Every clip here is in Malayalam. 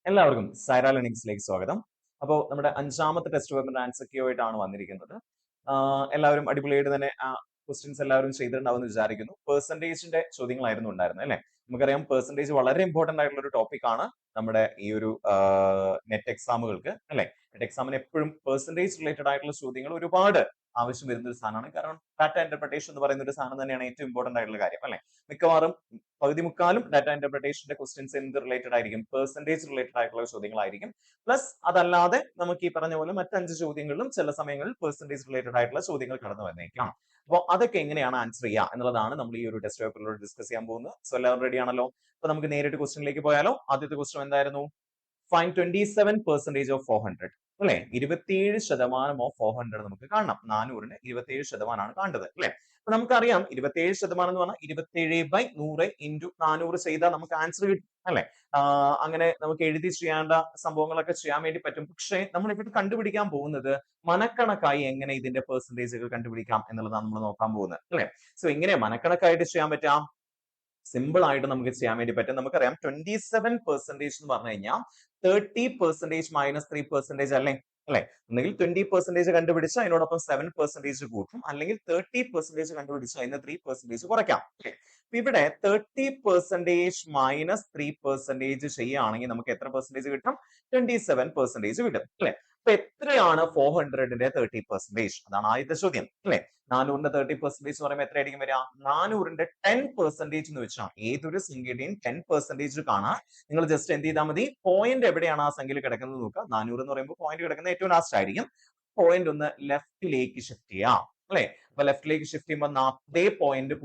എല്ലാവർക്കും സൈറ ലേണിംഗ്സിലേക്ക് സ്വാഗതം. അപ്പോൾ നമ്മുടെ അഞ്ചാമത്തെ ടെസ്റ്റ് പേപ്പറിന്റെ ആൻസർ ക്യൂ ആയിട്ടാണ് വന്നിരിക്കുന്നത്. എല്ലാവരും അടിപൊളിയായിട്ട് തന്നെ ആ ക്വസ്റ്റ്യൻസ് എല്ലാവരും ചെയ്തിട്ടുണ്ടാവുമെന്ന് വിചാരിക്കുന്നു. പെർസെന്റേജിന്റെ ചോദ്യങ്ങളായിരുന്നു ഉണ്ടായിരുന്നത് അല്ലെ? നമുക്കറിയാം പെർസെന്റേജ് വളരെ ഇമ്പോർട്ടന്റ് ആയിട്ടുള്ള ഒരു ടോപ്പിക് ആണ് നമ്മുടെ ഈ ഒരു നെറ്റ് എക്സാമുകൾക്ക് അല്ലെ? നെറ്റ് എക്സാമിന് എപ്പോഴും പെർസെന്റേജ് റിലേറ്റഡ് ആയിട്ടുള്ള ചോദ്യങ്ങൾ ഒരുപാട് ആവശ്യം വരുന്ന ഒരു സാധനമാണ്. കാരണം ഡാറ്റ ഇന്റർപ്രിട്ടേഷൻ എന്ന് പറയുന്ന ഒരു സാധനം തന്നെയാണ് ഏറ്റവും ഇമ്പോർട്ടന്റ് ആയിട്ടുള്ള കാര്യം അല്ലെ? മിക്കവാറും പകുതി മുക്കാലും ഡാറ്റ ഇന്റർപ്രിട്ടേഷന്റെ ക്വസ്റ്റ്യൻസ് എന്ത് റിലേറ്റഡ് ആയിരിക്കും? പെർസെന്റേജ് റിലേറ്റഡ് ആയിട്ടുള്ള ചോദ്യങ്ങളായിരിക്കും. പ്ലസ് അതല്ലാതെ നമുക്ക് ഈ പറഞ്ഞ പോലെ മറ്റ് 5 ചോദ്യങ്ങളിലും ചില സമയങ്ങളിൽ പെർസെന്റേജ് റിലേറ്റഡ് ആയിട്ടുള്ള ചോദ്യങ്ങൾ കടന്നു വന്നേക്കാം. അപ്പോൾ അതൊക്കെ എങ്ങനെയാണ് ആൻസർ ചെയ്യുക എന്നുള്ളതാണ് നമ്മൾ ഈ ഒരു ടെസ്റ്റ് പേപ്പറിലൂടെ ഡിസ്കസ് ചെയ്യാൻ പോകുന്നത്. സോ എല്ലാവരും റെഡി ആണല്ലോ? അപ്പൊ നമുക്ക് നേരിട്ട് ക്വസ്റ്റ്യനിലേക്ക് പോയാലോ? ആദ്യത്തെ ക്വസ്റ്റ്യൻ എന്തായിരുന്നു? ഫൈൻഡ് 27% ഓഫ് 400 അല്ലെ? 27% ഓഫ് 400 നമുക്ക് കാണണം. 400ന് 27%ആണ് കാണേണ്ടത് അല്ലെ? അപ്പൊ നമുക്കറിയാം 27% എന്ന് പറഞ്ഞാൽ 27/100 ഇൻറ്റു 400 ചെയ്താൽ നമുക്ക് ആൻസർ കിട്ടും അല്ലെ? അങ്ങനെ നമുക്ക് എഴുതി ചെയ്യേണ്ട സംഭവങ്ങളൊക്കെ ചെയ്യാൻ വേണ്ടി പറ്റും. പക്ഷേ നമ്മൾ ഇവിടെ കണ്ടുപിടിക്കാൻ പോകുന്നത് മനക്കണക്കായി എങ്ങനെ ഇതിന്റെ പെർസെന്റേജുകൾ കണ്ടുപിടിക്കാം എന്നുള്ളതാണ് നമ്മൾ നോക്കാൻ പോകുന്നത് അല്ലെ? സോ എങ്ങനെ മനക്കണക്കായിട്ട് ചെയ്യാൻ പറ്റാം? സിമ്പിൾ ആയിട്ട് നമുക്ക് ചെയ്യാൻ വേണ്ടി പറ്റും. നമുക്കറിയാം 27% എന്ന് പറഞ്ഞു കഴിഞ്ഞാൽ 30% മൈനസ് 3% അല്ലെ? ഒന്നുകിൽ 20% കണ്ടുപിടിച്ച് അതിനോടൊപ്പം 7% കൂട്ടും, അല്ലെങ്കിൽ 30% കണ്ടുപിടിച്ച് അതിന് 3% കുറയ്ക്കാം. അപ്പൊ ഇവിടെ 30% മൈനസ് 3% ചെയ്യുകയാണെങ്കിൽ നമുക്ക് എത്ര പെർസെന്റേജ് കിട്ടും? 27% കിട്ടും അല്ലെ? അപ്പൊ എത്രയാണ് 400ന്റെ 30%? അതാണ് ആദ്യത്തെ ചോദ്യം അല്ലെ? 400ന്റെ 30% എന്ന് പറയുമ്പോൾ എത്രയായിരിക്കും വരിക? 400ന്റെ 10% എന്ന് വെച്ചാൽ ഏതൊരു സംഖ്യയുടെയും 10% കാണാൻ നിങ്ങൾ ജസ്റ്റ് എന്ത് ചെയ്താൽ മതി? പോയിന്റ് എവിടെയാണ് ആ സംഖ്യയിൽ കിടക്കുന്നത് നോക്കുക. 400 എന്ന് പറയുമ്പോൾ പോയിന്റ് കിടക്കുന്നത് ഏറ്റവും ലാസ്റ്റ് ആയിരിക്കും. പോയിന്റ് ഒന്ന് ലെഫ്റ്റിലേക്ക് ഷിഫ്റ്റ് ചെയ്യാം അല്ലെ? അപ്പൊ ലെഫ്റ്റിലേക്ക് ഷിഫ്റ്റ് ചെയ്യുമ്പോൾ 40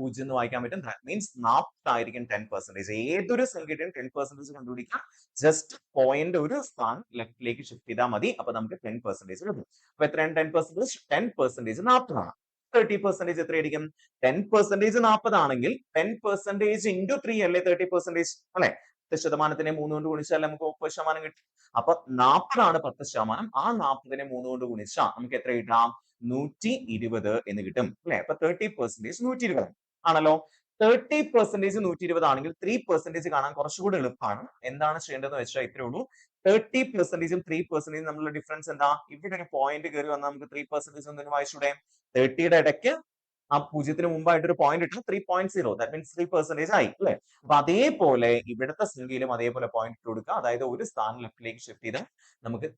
0 എന്ന് വായിക്കാൻ പറ്റും. ദാറ്റ് മീൻസ് 40 ആയിരിക്കും 10%. ഏതൊരു സംഖ്യയുടെയും 10% കണ്ടുപിടിക്കാം. ജസ്റ്റ് പോയിന്റ് ഒരു സ്ഥാനം ലെഫ്റ്റിലേക്ക് ഷിഫ്റ്റ് ചെയ്താൽ മതി. അപ്പൊ നമുക്ക് 10% കിട്ടും. അപ്പൊ എത്രയാണ് 10%? 10% 40 ആണ്. 30% എത്രയായിരിക്കും? 10% 40 ആണെങ്കിൽ 10% ഇൻറ്റു 3 അല്ലേ 30% അല്ലെ? 10% 3 കൊണ്ട് ഗുണിച്ചാൽ നമുക്ക് 30% കിട്ടും. അപ്പൊ 40 ആണ് 10%. ആ 40നെ 3 കൊണ്ട് ഗുണിച്ചാൽ നമുക്ക് എത്ര കിട്ടാം? 120 എന്ന് കിട്ടും അല്ലെ? അപ്പൊ 30% 120 ആണല്ലോ. 30% 120 ആണെങ്കിൽ 3% കാണാൻ കുറച്ചുകൂടി എളുപ്പമാണ്. എന്താണ് ചെയ്യേണ്ടതെന്ന് വെച്ചാൽ ഇത്രേ ഉള്ളൂ. 30%ഉം 3% തമ്മിലുള്ള ഡിഫറൻസ് എന്താ? ഇവിടെ ഒരു പോയിന്റ് കയറി വന്നാൽ നമുക്ക് 3% ഒന്നും വായിച്ചൂടെ? 30യുടെ ഇടയ്ക്ക് ആ 0ത്തിന് മുമ്പായിട്ട് ഒരു പോയിന്റ് ഇട്ടു 3.0 ദാറ്റ് മീൻസ് 3% ആയി അല്ലെ? അപ്പൊ അതേപോലെ ഇവിടുത്തെ സംഖ്യയിലും അതേപോലെ പോയിന്റ് ഇട്ട് കൊടുക്കുക. അതായത് ഒരു സ്ഥാനം ലെഫ്റ്റിലേക്ക് ഷിഫ്റ്റ് ചെയ്ത് നമുക്ക്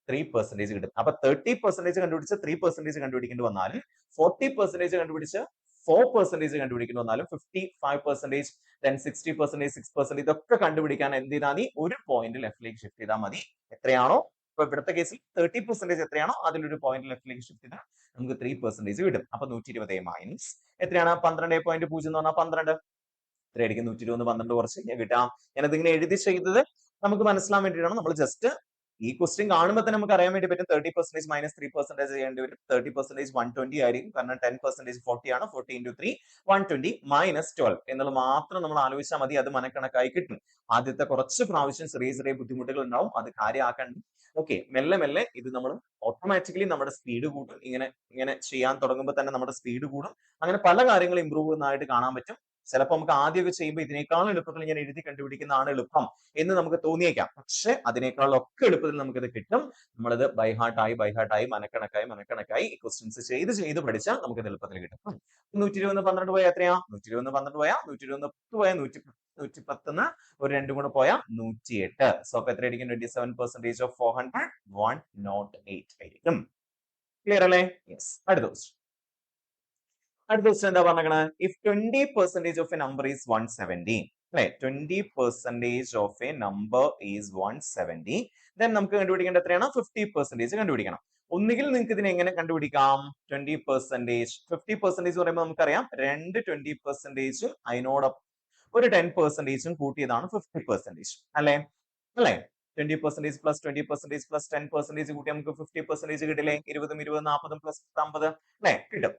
3% കിട്ടും. അപ്പൊ 30% കണ്ടുപിടിച്ച് 3% കണ്ടുപിടിക്കേണ്ടി വന്നാലും 40% കണ്ടുപിടിച്ച് 4% കണ്ടുപിടിക്കേണ്ടി വന്നാലും 55% then 60% 6% ഇതൊക്കെ കണ്ടുപിടിക്കാൻ എന്ത് ചെയ്താൽ മതി? ഒരു പോയിന്റ് ലെഫ്റ്റിലേക്ക് ഷിഫ്റ്റ് ചെയ്താൽ മതി. എത്രയാണോ ഇപ്പൊ ഇവിടുത്തെ കേസിൽ 30% എത്രയാണോ അതിലൊരു പോയിന്റ് ലെഫ്റ്റിലേക്ക് ഷിഫ്റ്റ് ചെയ്താൽ നമുക്ക് 3% കിട്ടും. അപ്പൊ 120 മൈനസ് എത്രയാണ്? 12.0 എന്ന് പറഞ്ഞാൽ 12 എത്രയായിരിക്കും? 120 12 കുറച്ച് കഴിഞ്ഞാൽ കിട്ടാം. ഞാനത് ഇങ്ങനെ എഴുതി ചെയ്തത് നമുക്ക് മനസ്സിലാൻ വേണ്ടിയിട്ടാണ്. നമ്മൾ ജസ്റ്റ് ഈ ക്വസ്റ്റ്യൻ കാണുമ്പോൾ തന്നെ നമുക്ക് അറിയാൻ വേണ്ടി പറ്റും 30% മൈനസ് 3% ചെയ്യേണ്ടി വരും. 30% 120 ആയിരിക്കും. കാരണം 10% 40 ആണ്. 40 into 3 120 മൈനസ് 12 എന്നുള്ളത് മാത്രം നമ്മൾ ആലോചിച്ചാൽ മതി. അത് മനക്കണക്കായി കിട്ടും. ആദ്യത്തെ കുറച്ച് പ്രാവശ്യം ചെറിയ ചെറിയ ബുദ്ധിമുട്ടുകൾ ഉണ്ടാവും. അത് കാര്യമാക്കണ്ട. ഓക്കെ, മെല്ലെ മെല്ലെ ഇത് നമ്മൾ ഓട്ടോമാറ്റിക്കലി നമ്മുടെ സ്പീഡ് കൂട്ടും. ഇങ്ങനെ ചെയ്യാൻ തുടങ്ങുമ്പോൾ തന്നെ നമ്മുടെ സ്പീഡ് കൂടും. അങ്ങനെ പല കാര്യങ്ങളും ഇമ്പ്രൂവ് ചെയ്യുന്നതായിട്ട് കാണാൻ പറ്റും. ചിലപ്പോൾ നമുക്ക് ആദ്യമൊക്കെ ചെയ്യുമ്പോൾ ഇതിനേക്കാളും എളുപ്പത്തിൽ ഞാൻ എഴുതി കണ്ടുപിടിക്കുന്നതാണ് എളുപ്പം എന്ന് നമുക്ക് തോന്നിയേക്കാം. പക്ഷെ അതിനേക്കാളൊക്കെ എളുപ്പത്തിൽ നമുക്കിത് കിട്ടും. നമ്മളത് ബൈഹാർട്ടായി മനക്കണക്കായി ക്വസ്റ്റ്യൻസ് ചെയ്ത് പഠിച്ചാൽ നമുക്ക് എളുപ്പത്തിൽ കിട്ടും. 120 12 പോയാൽ എത്രയാ? 120 12 പോയാൽ 120 10 പോയാൽ 110 ഒരു 2 കൂടെ പോയാൽ 108. സോ അപ്പൊ എത്രയായിരിക്കും? 27% ഓഫ് 400 108 ആയിരിക്കും. ക്ലിയർ അല്ലേ? യെസ്. അടുത്ത ക്വസ്റ്റ്യൻ എന്താ പറഞ്ഞത്? If 20% of A number is 170 അല്ലെ? 20% of A number is 170 then നമുക്ക് കണ്ടുപിടിക്കേണ്ട എത്രയാണ്? 50% കണ്ടുപിടിക്കണം. ഒന്നുകിൽ നിങ്ങൾക്ക് ഇതിനെ എങ്ങനെ കണ്ടുപിടിക്കാം? 20% 50% പറയുമ്പോൾ നമുക്കറിയാം രണ്ട് 20% അതിനോടൊപ്പം ഒരു 10% കൂട്ടിയതാണ് 50% അല്ലെ? 20% പ്ലസ് 20% പ്ലസ് 10% കൂട്ടി നമുക്ക് 50% കിട്ടില്ലേ? 20 20 40 പ്ലസ് 50 അല്ലെ? കിട്ടും.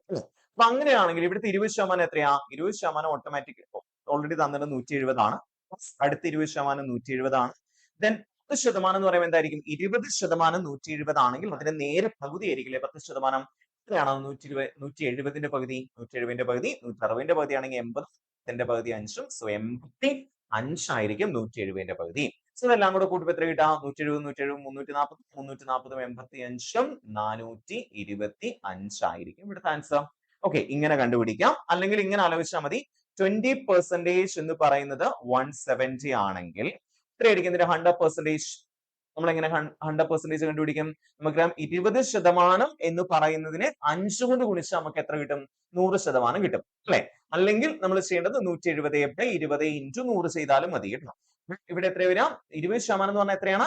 അപ്പൊ അങ്ങനെയാണെങ്കിൽ ഇവിടുത്തെ 20% എത്രയാ? 20% ഓട്ടോമാറ്റിക് ഓൾറെഡി തന്നത് 170 ആണ്. അടുത്ത 20% 170 ആണ്. ദെൻ 10% എന്ന് പറയുമ്പോൾ എന്തായിരിക്കും? 20% 170 ആണെങ്കിൽ അതിന്റെ നേരെ പകുതി ആയിരിക്കില്ലേ 10%? എത്രയാണ് 170ന്റെ പകുതി? 170ന്റെ പകുതി 160ന്റെ പകുതി ആണെങ്കിൽ 80ന്റെ പകുതി 5. സോ 85 ആയിരിക്കും 170ന്റെ പകുതി. സോ ഇതെല്ലാം കൂടെ കൂട്ടുമ്പോൾ എത്ര കിട്ടാം? 170, 170, 340, 345, 425 ആയിരിക്കും ഇവിടുത്തെ ആൻസർ. ഓക്കെ, ഇങ്ങനെ കണ്ടുപിടിക്കാം. അല്ലെങ്കിൽ ഇങ്ങനെ ആലോചിച്ചാൽ മതി. 20% എന്ന് പറയുന്നത് 170 ആണെങ്കിൽ എത്രയായിരിക്കും ഇതിന്റെ 100%? നമ്മൾ എങ്ങനെ 100% കണ്ടുപിടിക്കും? നമുക്കറിയാം 20% എന്ന് പറയുന്നതിനെ 5 കൊണ്ട് ഗുണിച്ചാൽ നമുക്ക് എത്ര കിട്ടും? 100% കിട്ടും അല്ലെ? അല്ലെങ്കിൽ നമ്മൾ ചെയ്യേണ്ടത് 170/20 × 100 ചെയ്താലും മതി കേട്ടോ. ഇവിടെ എത്ര വരാം? 20% എന്ന് പറഞ്ഞാൽ എത്രയാണ്?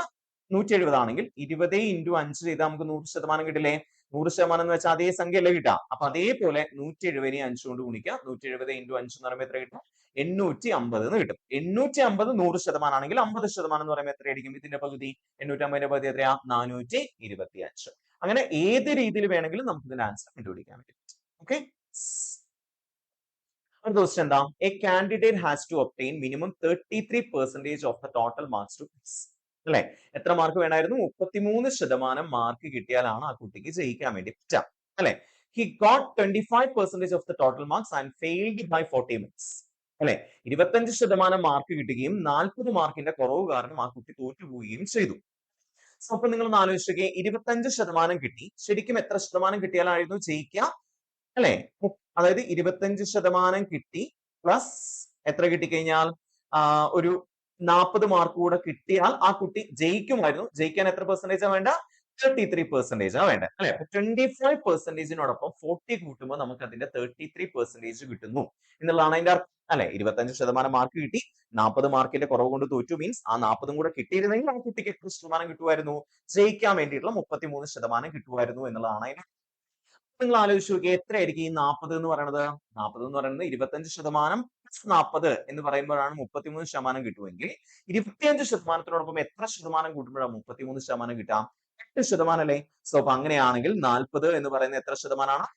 170 ആണെങ്കിൽ 20 × 5 ചെയ്താൽ നമുക്ക് 100% കിട്ടില്ലേ? 100% എന്ന് വെച്ചാൽ അതേ സംഖ്യ അല്ലേ കിട്ടുക? അപ്പൊ അതേപോലെ 170നെ 5 കൊണ്ട് ഗുണിക്കുക. 170 × 5 എന്ന് പറയുമ്പോൾ എത്ര കിട്ടും? 850 എന്ന് കിട്ടും. 850 100% ആണെങ്കിൽ 50% എന്ന് പറയുമ്പോൾ എത്രയായിരിക്കും? ഇതിന്റെ പകുതി 850ന്റെ പകുതി എത്രയാ? 425. അങ്ങനെ ഏത് രീതിയിൽ വേണമെങ്കിലും നമുക്ക് ഇതിന്റെ ആൻസർ കണ്ടുപിടിക്കാൻ പറ്റും. ഓക്കെ, അടുത്ത ക്വസ്റ്റ്യൻ എന്താ? A candidate has to obtain minimum 33% of the total marks to pass. അല്ലെ? എത്ര മാർക്ക് വേണമായിരുന്നു? 33% മാർക്ക് കിട്ടിയാലാണ് ആ കുട്ടിക്ക് ജയിക്കാൻ വേണ്ടി പറ്റുക. അല്ലെ? He got 25% of the total marks and failed by 40 minutes. അല്ലെ? 25% മാർക്ക് കിട്ടുകയും 40 മാർക്കിന്റെ കുറവ് കാരണം ആ കുട്ടി തോറ്റുപോവുകയും ചെയ്തു. സോ അപ്പൊ നിങ്ങൾ ഒന്ന് ആലോചിച്ചേ, 25% കിട്ടി, ശരിക്കും എത്ര ശതമാനം കിട്ടിയാലായിരുന്നു ജയിക്കുക? അല്ലെ? അതായത് 25% കിട്ടി പ്ലസ് എത്ര കിട്ടിക്കഴിഞ്ഞാൽ ഒരു 40 മാർക്ക് കൂടെ കിട്ടിയാൽ ആ കുട്ടി ജയിക്കുമായിരുന്നു. ജയിക്കാൻ എത്ര പെർസെന്റേജാ വേണ്ട? 33% വേണ്ടത് അല്ലെ? 25%നോടൊപ്പം 40 കൂട്ടുമ്പോൾ നമുക്ക് അതിന്റെ 33% കിട്ടുന്നു എന്നുള്ളതാണ് അതിന്റെ അർത്ഥം അല്ലെ? 25% മാർക്ക് കിട്ടി, 40 മാർക്കിന്റെ കുറവ് കൊണ്ട് തോറ്റു മീൻസ് ആ 40 കൂടെ കിട്ടിയിരുന്നെങ്കിൽ ആ കുട്ടിക്ക് എത്ര ശതമാനം കിട്ടുമായിരുന്നു? ജയിക്കാൻ വേണ്ടിയിട്ടുള്ള 33% കിട്ടുമായിരുന്നു എന്നുള്ളതാണ് അതിന്റെ. നിങ്ങൾ ആലോചിച്ച് നോക്കിയേ, എത്രയായിരിക്കും ഈ 40 എന്ന് പറയുന്നത്? 40 എന്ന് പറയുന്നത് 25% + 40 എന്ന് പറയുമ്പോഴാണ് 33% കിട്ടുമെങ്കിൽ 25%നോടൊപ്പം എത്ര ശതമാനം കൂട്ടുമ്പോഴാണ് 33% കിട്ടാം? 8% അല്ലേ? സോ അപ്പൊ അങ്ങനെയാണെങ്കിൽ 40 എന്ന് പറയുന്നത് എത്ര ശതമാനമാണ്?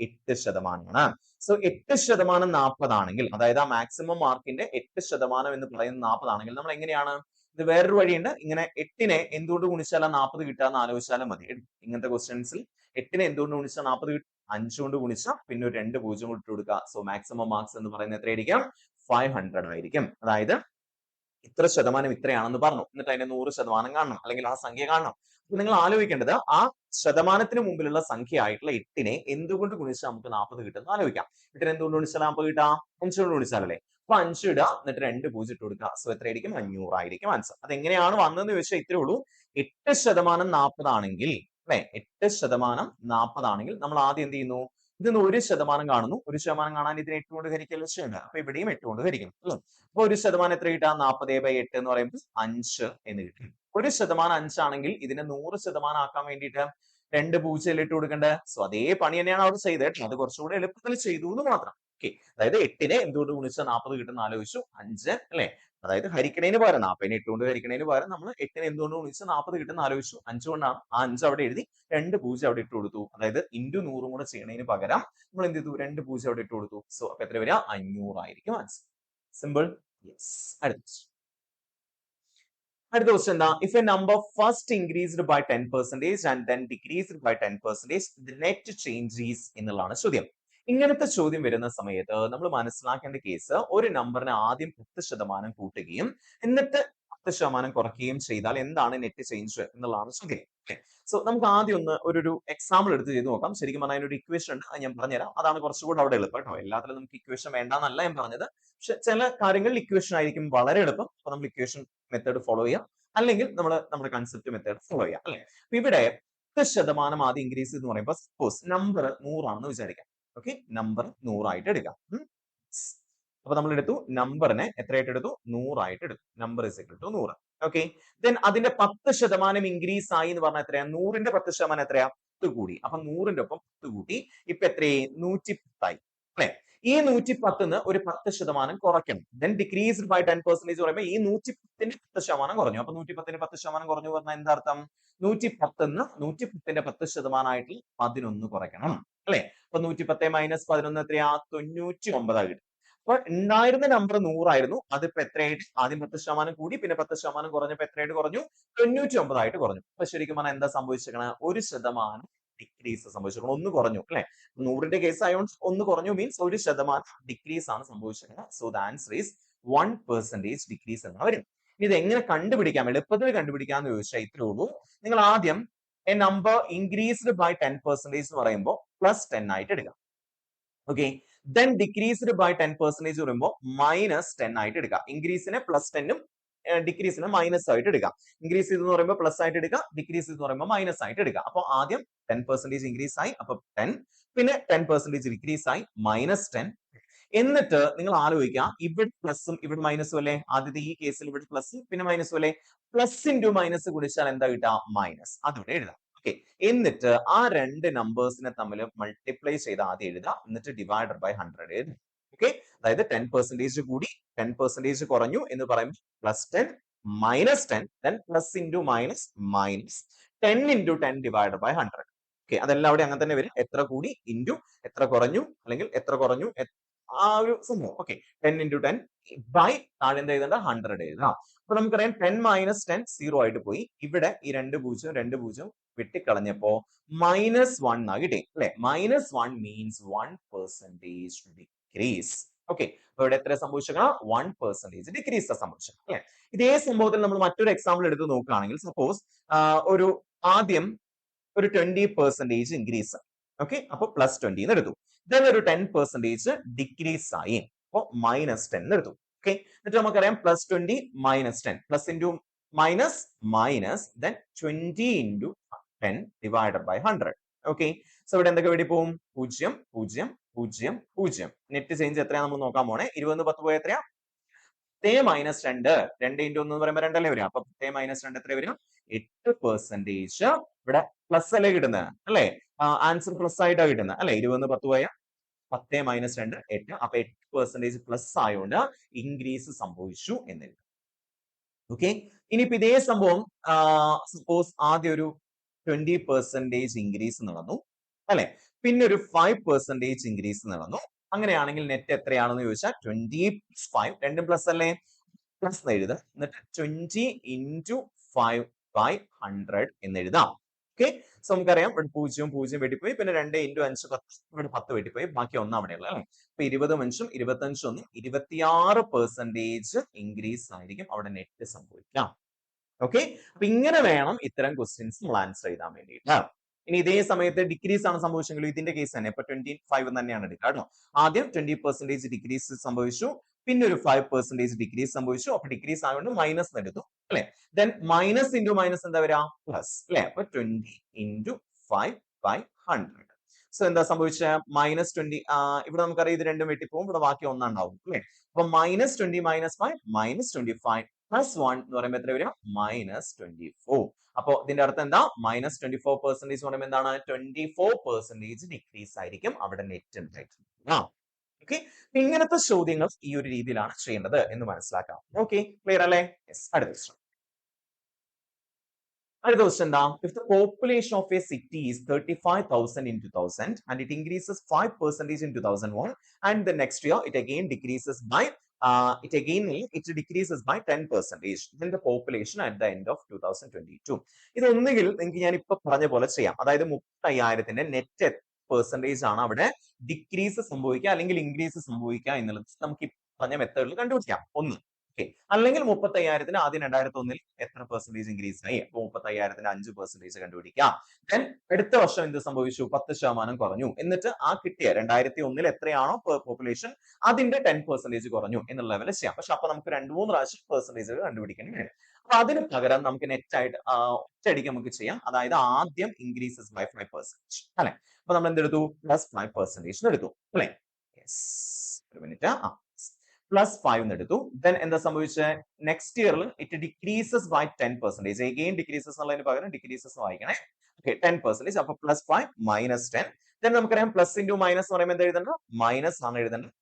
8%. സോ 8% 40 ആണെങ്കിൽ, അതായത് ആ മാക്സിമം മാർക്കിന്റെ 8% എന്ന് പറയുന്നത് 40 ആണെങ്കിൽ നമ്മൾ എങ്ങനെയാണ് ഇത്? വേറൊരു വഴിയുണ്ട്. ഇങ്ങനെ 8നെ എന്തുകൊണ്ട് ഗുണിച്ചാൽ 40 കിട്ടാന്ന് ആലോചിച്ചാലും മതി. ഇങ്ങനത്തെ ക്വസ്റ്റ്യൻസിൽ 8നെ എന്തുകൊണ്ട് ഗുണിച്ചാൽ 40 കിട്ടും? 5 കൊണ്ട് ഗുണിച്ചാൽ പിന്നെ ഒരു 2 0 കൊണ്ട് ഇട്ട് കൊടുക്കുക. സോ മാക്സിമം മാർക്സ് എന്ന് പറയുന്നത് എത്രയായിരിക്കും? 500 ആയിരിക്കും. അതായത് ഇത്ര ശതമാനം ഇത്രയാണെന്ന് പറഞ്ഞു, എന്നിട്ട് അതിന്റെ 100% കാണണം, അല്ലെങ്കിൽ ആ സംഖ്യ കാണണം. അപ്പൊ നിങ്ങൾ ആലോചിക്കേണ്ടത് ആ ശതമാനത്തിന് മുമ്പിലുള്ള സംഖ്യ ആയിട്ടുള്ള 8നെ എന്തുകൊണ്ട് ഗുണിച്ചാൽ നമുക്ക് 40 കിട്ടുമെന്ന് ആലോചിക്കാം. 8നെ എന്തുകൊണ്ട് ഗുണിച്ചാൽ 40 കിട്ടാം? 5 കൊണ്ട് ഗുണിച്ചാലല്ലേ? അപ്പൊ 5 ഇടുക, എന്നിട്ട് 2 0 ഇട്ട് കൊടുക്കുക. സോ എത്രയായിരിക്കും? 500 ആയിരിക്കും ആൻസർ. അതെങ്ങനെയാണ് വന്നതെന്ന് ചോദിച്ചാൽ ഇത്രേ ഉള്ളൂ. 8% 40 ആണെങ്കിൽ അല്ലെ? 8% 40 ആണെങ്കിൽ നമ്മൾ ആദ്യം എന്ത് ചെയ്യുന്നു? ഇതിന്ന് 1% കാണുന്നു. 1% കാണാൻ ഇതിനെ 8 കൊണ്ട് ഹരിക്കൽ ചെയ്യണ്ട. അപ്പൊ ഇവിടെയും 8 കൊണ്ട് ഹരിക്കണം അല്ലേ? അപ്പൊ 1% എത്ര കിട്ടാം? 40/8 എന്ന് പറയുമ്പോൾ 5 എന്ന് കിട്ടും. 1% 5 ആണെങ്കിൽ ഇതിനെ 100% ആക്കാൻ വേണ്ടിയിട്ട് 2 0 ഇട്ട് കൊടുക്കണ്ടേ? സോ അതേ പണി തന്നെയാണ് അവിടെ ചെയ്തത്. അത് കുറച്ചുകൂടെ എളുപ്പത്തിൽ ചെയ്തു എന്ന് മാത്രം. ഓക്കെ, അതായത് 8നെ എന്തുകൊണ്ട് ഗുണിച്ചാൽ 40 കിട്ടുന്ന ആലോചിച്ചു. 5 അല്ലെ? അതായത് ഹരിക്കണേന് പകരം 40നെ 8 കൊണ്ട് ഹരിക്കണേന് പകരം നമ്മൾ 8നെ എന്തുകൊണ്ട് ഗുണിച്ചാൽ 40 കിട്ടുന്ന ആലോചിച്ചു. 5 കൊണ്ടാണ്. ആ 5 അവിടെ എഴുതി 2 0 അവിടെ ഇട്ട് കൊടുത്തു. അതായത് ഇൻറ്റു 100 കൂടെ ചെയ്യണതിന് പകരം നമ്മൾ എന്ത് ചെയ്തു? 2 0 അവിടെ ഇട്ട് കൊടുത്തു. സോ അപ്പൊ എത്ര വരിക? 500 ആയിരിക്കും ആൻസർ. സിമ്പിൾ. യെസ്. അടുത്ത ക്വസ്റ്റ്യൻ എന്താ? If a number first increased by 10% and then decreased by 10%, the net change is എന്നുള്ളതാണ് ചോദ്യം. ഇങ്ങനത്തെ ചോദ്യം വരുന്ന സമയത്ത് നമ്മൾ മനസ്സിലാക്കേണ്ട കേസ്, ഒരു നമ്പറിനെ ആദ്യം 10% കൂട്ടുകയും എന്നിട്ട് 10% കുറയ്ക്കുകയും ചെയ്താൽ എന്താണ് നെറ്റ് ചേഞ്ച് എന്നുള്ളതാണ് ചോദ്യം. സോ നമുക്ക് ആദ്യം ഒന്ന് ഒരു എക്സാമ്പിൾ എടുത്ത് ചെയ്ത് നോക്കാം. ശരിക്കും പറഞ്ഞാൽ ഒരു ഇക്വേഷൻ ഉണ്ട്, അത് ഞാൻ പറഞ്ഞുതരാം. അതാണ് കുറച്ചുകൂടെ അവിടെ എളുപ്പം കേട്ടോ. എല്ലാത്തിലും നമുക്ക് ഇക്വേഷൻ വേണ്ടെന്നല്ല ഞാൻ പറഞ്ഞത്. പക്ഷെ ചില കാര്യങ്ങളിൽ ഇക്വേഷൻ ആയിരിക്കും വളരെ എളുപ്പം. അപ്പൊ നമ്മൾ ഇക്വേഷൻ മെത്തേഡ് ഫോളോ ചെയ്യാം, അല്ലെങ്കിൽ നമ്മൾ നമ്മുടെ കൺസെപ്റ്റ് മെത്തേഡ് ഫോളോ ചെയ്യാം അല്ലെ? അപ്പൊ ഇവിടെ 10% ആദ്യം ഇൻക്രീസ് എന്ന് പറയുമ്പോൾ സപ്പോസ് നമ്പർ 100 ആണെന്ന് വിചാരിക്കാം. ഓക്കെ, നമ്പർ 100 ആയിട്ട് എടുക്കാം. അപ്പൊ നമ്മൾ എടുത്തു നമ്പറിനെ എത്രയായിട്ട് എടുത്തു? 100 ആയിട്ട് എടുത്തു. Number is equal to 100. Okay, then അതിന്റെ 10% ഇൻക്രീസ് ആയി എന്ന് പറഞ്ഞാൽ എത്രയാ? 100ന്റെ 10% എത്രയാ? 10 കൂടി. അപ്പൊ 100ന്റെ ഒപ്പം 10 കൂട്ടി. ഇപ്പൊ എത്രയായി? 110 ആയി അല്ലെ? ഈ 110ന്ന് ഒരു 10% കുറയ്ക്കണം. ദെൻ ഡിക്രീസ്ഡ് ബൈ 10% പറയുമ്പോൾ ഈ 110ന്റെ 10% കുറഞ്ഞു. അപ്പൊ 110ന്റെ 10% കുറഞ്ഞു പറഞ്ഞാൽ എന്താ അർത്ഥം? 110ന്ന് 110ന്റെ 10% ആയിട്ട് 11 കുറയ്ക്കണം അല്ലെ? അപ്പൊ 110 മൈനസ് 11 എത്രയാ? 99 കിട്ടും. അപ്പൊ ഉണ്ടായിരുന്ന നമ്പർ 100 ആയിരുന്നു. അതിപ്പോ എത്രയായിട്ട്? ആദ്യം 10% കൂടി, പിന്നെ 10% കുറഞ്ഞപ്പോ എത്രയായിട്ട് കുറഞ്ഞു? 99 ആയിട്ട് കുറഞ്ഞു. അപ്പൊ ശരിക്കും പറഞ്ഞാൽ എന്താ സംഭവിച്ചിരിക്കണത്? 1% ഡിക്രീസ് സംഭവിച്ചിരിക്കണം. 1 കുറഞ്ഞു അല്ലെ? 100ന്റെ കേസ് ആയതുകൊണ്ട് 1 കുറഞ്ഞു മീൻസ് 1% ഡിക്രീസ് ആണ് സംഭവിച്ചിരിക്കുന്നത്. So the answer is 1% decrease എന്ന് വരും. ഇത് എങ്ങനെ കണ്ടുപിടിക്കാം, എളുപ്പത്തിൽ കണ്ടുപിടിക്കാന്ന് ചോദിച്ചാൽ ഇത്രേ ഉള്ളൂ. നിങ്ങൾ ആദ്യം എ നമ്പർ ഇൻക്രീസ്ഡ് ബൈ 10% എന്ന് പറയുമ്പോൾ +10 ആയിട്ട് എടുക്കാം. ഓക്കെ, ദെൻ ഡിക്രീസ്ഡ് ബൈ 10% പറയുമ്പോൾ -10 ആയിട്ട് എടുക്കാം. ഇൻക്രീസിനെ +10ഉം ഡിക്രീസിനെ മൈനസ് ആയിട്ട് എടുക്കാം. ഇൻക്രീസ് ചെയ്തെന്ന് പറയുമ്പോൾ പ്ലസ് ആയിട്ട് എടുക്കാം, ഡിക്രീസ് ചെയ്തെന്ന് പറയുമ്പോൾ മൈനസ് ആയിട്ട് എടുക്കാം. അപ്പോൾ ആദ്യം 10% ഇൻക്രീസ് ആയി, അപ്പൊ 10, പിന്നെ 10% ഡിക്രീസ് ആയി -10. എന്നിട്ട് നിങ്ങൾ ആലോചിക്കുക, ഇവിടെ പ്ലസും ഇവിടെ മൈനസും അല്ലേ, ആദ്യത്തെ ഈ കേസിൽ ഇവിടെ പ്ലസും പിന്നെ മൈനസും അല്ലേ, പ്ലസ് ഇൻറ്റു മൈനസ് ഗുണിച്ചാൽ എന്താ കിട്ടുക, മൈനസ്. അതിവിടെ എഴുതാം. ഓക്കെ, എന്നിട്ട് ആ രണ്ട് നമ്പേഴ്സിനെ തമ്മിൽ മൾട്ടിപ്ലൈ ചെയ്ത് ആദ്യം എഴുതാം, എന്നിട്ട് ഡിവൈഡഡ് ബൈ 100 എഴുതാം. ഓക്കെ, അതായത് 10% കൂടി 10% കുറഞ്ഞു എന്ന് പറയുമ്പോൾ +10 -10, then plus into minus minus 10 × 10 divided by 100. Okay, അതെല്ലാം അവിടെ അങ്ങനെ തന്നെ വരും, എത്ര കൂടി ഇൻറ്റു എത്ര കുറഞ്ഞു, അല്ലെങ്കിൽ എത്ര കുറഞ്ഞു ആ ഒരു സംഭവം. ഓക്കെ, 10 × 10 ബൈ താഴെ എന്താ എഴുതേണ്ട, 100 എഴുതാം. അപ്പൊ നമുക്കറിയാം 10 - 10 0 ആയിട്ട് പോയി. ഇവിടെ ഈ 2 0 വെട്ടിക്കളഞ്ഞപ്പോ -1 ആ കിട്ടി അല്ലെ. -1 മീൻസ് 1% ഡിക്രീസ്. ഓക്കെ, അപ്പൊ ഇവിടെ എത്ര സംഭവിച്ചേക്കണം, 1% ഡിക്രീസ് സംഭവിച്ചേക്കണം അല്ലെ. ഇതേ സംഭവത്തിൽ നമ്മൾ മറ്റൊരു എക്സാമ്പിൾ എടുത്ത് നോക്കുകയാണെങ്കിൽ, സപ്പോസ് ഒരു ആദ്യം ഒരു 20% ഇൻക്രീസ്. ഓക്കെ, അപ്പൊ +20 എന്ന് എടുത്തു. ദെൻ ഒരു 10% ഡിക്രീസ് ആയി, അപ്പൊ -10 എന്ന് എടുത്തു. ഓക്കെ, എന്നിട്ട് നമുക്കറിയാം +20 -10 plus into minus minus then 20 × 10 divided by 100. Okay, so ഇവിടെ എന്തൊക്കെ വേണ്ടി പോകും, 0 0 0 0. നെറ്റ് ചേഞ്ച് എത്രയാ നമ്മൾ നോക്കാൻ പോണേ. 20 10 പോയ എത്രയാ, 10 - 2, 2 × 1 എന്ന് പറയുമ്പോൾ 2 അല്ലേ വരിക, അപ്പൊ 10 - 2 എത്ര വരും, 8%. ഇവിടെ പ്ലസ് അല്ലേ കിട്ടുന്നത് അല്ലെ, ആൻസർ പ്ലസ് ആയിട്ടാണ് കിട്ടുന്നത് അല്ലെ. 20 10 പോയ 10 - 2 8, അപ്പൊ 8% പ്ലസ് ആയതുകൊണ്ട് ഇൻക്രീസ് സംഭവിച്ചു എന്നെഴുതും. ഓക്കെ, ഇനിയിപ്പോ ഇതേ സംഭവം സപ്പോസ് ആദ്യം ഒരു 20% ഇൻക്രീസ് നടന്നു അല്ലെ, പിന്നെ ഒരു 5% ഇൻക്രീസ് നടന്നു. അങ്ങനെയാണെങ്കിൽ നെറ്റ് എത്രയാണെന്ന് ചോദിച്ചാൽ 20 + 5, രണ്ടും പ്ലസ് അല്ലേ, പ്ലസ് എഴുതുക, എന്നിട്ട് 20 × 5 / 100 എന്ന് എഴുതാം. ഓക്കെ, സോ നമുക്കറിയാം ഇവിടെ 0 0 വെട്ടിപ്പോയി, പിന്നെ 2 × 5 10, ഇവിടെ 10 വെട്ടിപ്പോയി, ബാക്കി ഒന്നും അവിടെ ഉള്ളത് അല്ലെ. അപ്പൊ 20 5 25 1 26% ഇൻക്രീസ് ആയിരിക്കും അവിടെ നെറ്റ് സംഭവിക്കാം. ഓക്കെ, അപ്പൊ ഇങ്ങനെ വേണം ഇത്തരം ക്വസ്റ്റ്യൻസ് നമ്മൾ ആൻസർ ചെയ്താൻ വേണ്ടിയിട്ട്. ഇനി ഇതേ സമയത്ത് ഡിക്രീസ് ആണ് സംഭവിച്ചെങ്കിൽ ഇതിന്റെ കേസ് തന്നെ ഇപ്പൊ 25 തന്നെയാണ് എടുക്കുക കേട്ടോ. ആദ്യം 20% ഡിക്രീസ് സംഭവിച്ചു, പിന്നെ ഒരു 5% ഡിക്രീസ് സംഭവിച്ചു, അപ്പൊ ഡിക്രീസ് ആയതുകൊണ്ട് മൈനസ് എടുത്തു അല്ലെ. ദെൻ മൈനസ് ഇൻറ്റു മൈനസ് എന്താ വരാ, പ്ലസ് അല്ലെ. അപ്പൊ 20 × 5 / 100. സോ എന്താ സംഭവിച്ച, -20, ഇവിടെ നമുക്കറിയാം ഇത് രണ്ടും വെട്ടിപ്പോകും, ഇവിടെ ബാക്കി ഒന്നുണ്ടാവും അല്ലെ. അപ്പൊ -20 - 5 -25 +1 എന്ന് പറയുമ്പോൾ എത്ര വരും, -24. അപ്പൊ ഇതിന്റെ അർത്ഥം എന്താ, -24% എന്ന് പറയുമ്പോൾ എന്താണ്, 24% ഡിക്രീസ് ആയിരിക്കും അവിടെ നെറ്റ് ഉണ്ടായിട്ടുള്ളത്. ഓക്കെ, ഇങ്ങനത്തെ ചോദ്യങ്ങൾ ഈ ഒരു രീതിയിലാണ് ചെയ്യേണ്ടത് എന്ന് മനസ്സിലാക്കാം. ഓക്കെ, ക്ലിയർ അല്ലേ? യെസ്, അടുത്ത ക്വസ്റ്റ്യൻ. അടുത്ത ക്വസ്റ്റ്യൻ എന്താ, if the population of a city is 35,000 in 2000 and it increases 5% in 2001 and the next year it again decreases by it decreases by 10%, then the population at the end of 2022. ഇത് ഒന്നുകിൽ നിങ്ങൾക്ക് ഞാൻ ഇപ്പൊ പറഞ്ഞ പോലെ ചെയ്യാം, അതായത് 35,000ന്റെ നെറ്റ് പെർസെന്റേജ് ആണ് അവിടെ ഡിക്രീസ് സംഭവിക്കുക അല്ലെങ്കിൽ ഇൻക്രീസ് സംഭവിക്കുക എന്നുള്ളത് നമുക്ക് ഈ പറഞ്ഞ മെത്തേഡിൽ കണ്ടുപിടിക്കാം. ഒന്ന്, ഓക്കെ, അല്ലെങ്കിൽ 35,000ത്തിന് ആദ്യം 2001 എത്ര പെർസെന്റേജ് ഇൻക്രീസ് ആയി, അപ്പൊ 35,000ത്തിന് 5% കണ്ടുപിടിക്കാം. ദെൻ അടുത്ത വർഷം എന്ത് സംഭവിച്ചു, 10% കുറഞ്ഞു, എന്നിട്ട് ആ കിട്ടിയ 2001 എത്രയാണോ പോപ്പുലേഷൻ അതിന്റെ 10% കുറഞ്ഞു എന്നുള്ള ലെവലിൽ ചെയ്യാം. പക്ഷെ അപ്പൊ നമുക്ക് 2-3 പ്രാവശ്യം പെർസെന്റേജ് കണ്ടുപിടിക്കേണ്ടി വരും. അപ്പൊ അതിന് പകരം നമുക്ക് നെറ്റ് ആയിട്ട് ഒറ്റയടിക്ക് നമുക്ക് ചെയ്യാം, അതായത് ആദ്യം ഇൻക്രീസസ് ബൈ 5% അല്ലെ. അപ്പൊ നമ്മൾ എന്തെടുത്തു, +5% എടുത്തു അല്ലെ. യെസ്, ഒരു മിനിറ്റ്, +5 എന്ന് എടുത്തു. ദെൻ എന്താ സംഭവിച്ചത്, നെക്സ്റ്റ് ഇയറിൽ it decreases by 10%, again decreases എന്നുള്ളതിന് പകരം ഡിക്രീസസ് വായിക്കണേ. ഓക്കെ, 10%, അപ്പൊ +5 -10. ദെൻ നമുക്കറിയാം പ്ലസ് ഇൻറ്റു മൈനസ് എന്ന് പറയുമ്പോൾ എന്താ എഴുതേണ്ടത്, മൈനസ് ആണ് എഴുതേണ്ടത്.